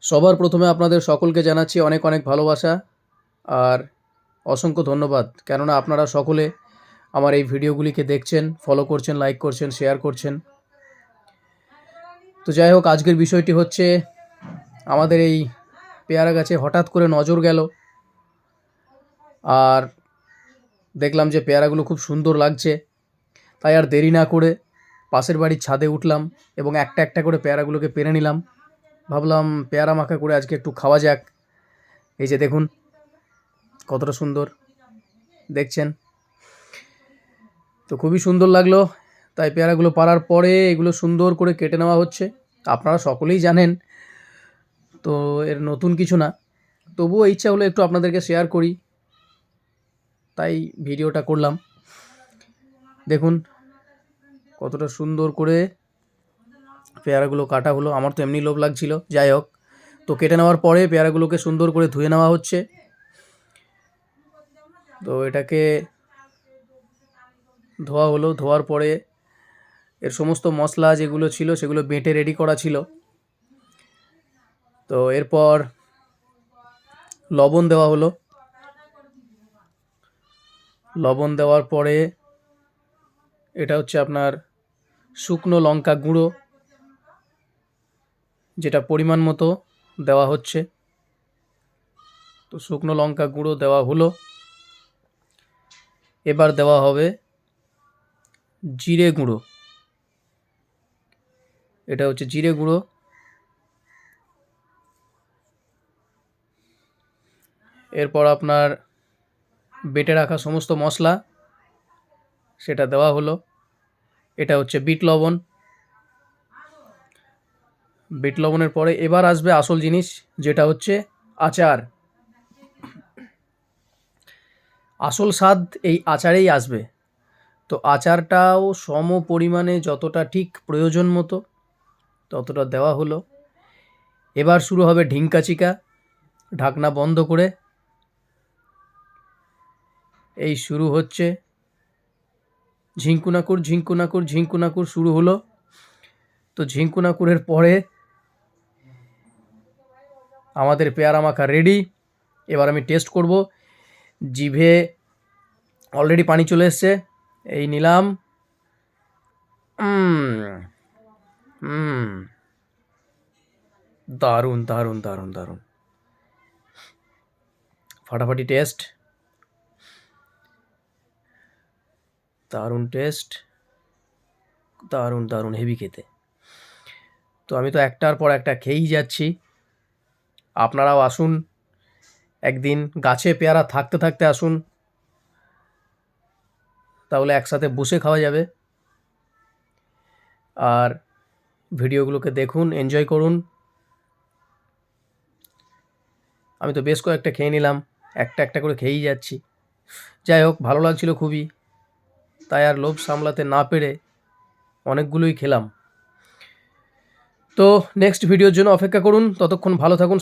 সবার প্রথমে আপনাদের সকলকে জানাচ্ছি অনেক অনেক ভালোবাসা আর অসংখ্য ধন্যবাদ, কেননা আপনারা সকলে আমার এই ভিডিওগুলিকে দেখছেন, ফলো করছেন, লাইক করছেন, শেয়ার করছেন। তো যাই হোক, আজকের বিষয়টি হচ্ছে আমাদের এই পেয়ারা গাছে হঠাৎ করে নজর গেল আর দেখলাম যে পেয়ারাগুলো খুব সুন্দর লাগছে। তাই আর দেরি না করে পাশের বাড়ির ছাদে উঠলাম এবং একটা একটা করে পেয়ারাগুলোকে পেরে নিলাম। ভাবলাম পেয়ারা মাখা করে আজকে একটু খাওয়া যাক। এই যে দেখুন কতটা সুন্দর দেখছেন, তো খুবই সুন্দর লাগলো। তাই পেয়ারাগুলো পাড়ার পরে এগুলো সুন্দর করে কেটে নেওয়া হচ্ছে। আপনারা সকলেই জানেন, তো এর নতুন কিছু না, তবুও ইচ্ছা হলো একটু আপনাদেরকে শেয়ার করি, তাই ভিডিওটা করলাম। দেখুন কতটা সুন্দর করে পেয়ারাগুলো কাটা হলো। আমার তো এমনি লোভ লাগছিল। যাই হোক, তো কেটে নেওয়ার পরে পেয়ারাগুলোকে সুন্দর করে ধুয়ে নেওয়া হচ্ছে। তো এটাকে ধোয়া হলো, ধোয়ার পরে এর সমস্ত মশলা যেগুলো ছিল সেগুলো বেটে রেডি করা ছিল। তো এরপর লবণ দেওয়া হলো। লবণ দেওয়ার পরে এটা হচ্ছে আপনার শুকনো লঙ্কা গুঁড়ো, যেটা পরিমাণ মতো দেওয়া হচ্ছে। তো শুকনো লঙ্কা গুঁড়ো দেওয়া হলো। এবার দেওয়া হবে জিরে গুঁড়ো। এটা হচ্ছে জিরে গুঁড়ো। এরপর আপনার বেটে রাখা সমস্ত মশলা সেটা দেওয়া হলো। এটা হচ্ছে বিট লবণ। বিট লবণের পরে এবার আসবে আসল জিনিস, যেটা হচ্ছে আচার। আসল স্বাদ এই আচারেই আসবে। তো আচারটাও সম পরিমাণে যতটা ঠিক প্রয়োজন মতো ততটা দেওয়া হলো। এবার শুরু হবে ঢিঙ্কা চিকা, ঢাকনা বন্ধ করে। এই শুরু হচ্ছে ঝিঙ্কুনাকুর ঝিঙ্কুনাকুর ঝিঙ্কুনাকুর শুরু হলো। তো ঝিঙ্কুনাকুরের পরে আমাদের পেয়ারা মাখা রেডি। এবার আমি টেস্ট করব। জিভে অলরেডি পানি চলে এসছে। এই নিলাম। দারুণ দারুণ দারুণ দারুণ, ফাটাফাটি টেস্ট, দারুণ টেস্ট, দারুণ দারুণ হেভি খেতে। তো আমি তো একটার পর একটা খেয়েই যাচ্ছি। আপনারাও আসুন একদিন, গাছে পেয়ারা থাকতে থাকতে আসুন, তাহলে একসাথে বসে খাওয়া যাবে। আর ভিডিওগুলোকে দেখুন, এনজয় করুন। আমি তো বেশ কয়েকটা খেয়ে নিলাম, একটা একটা করে খেয়েই যাচ্ছি। যাই হোক, ভালো লাগছিল খুবই, তাই আর লোভ সামলাতে না পেরে অনেকগুলোই খেলাম। তো নেক্সট ভিডিওর জন্য অপেক্ষা করুন। ততক্ষণ ভালো থাকুন।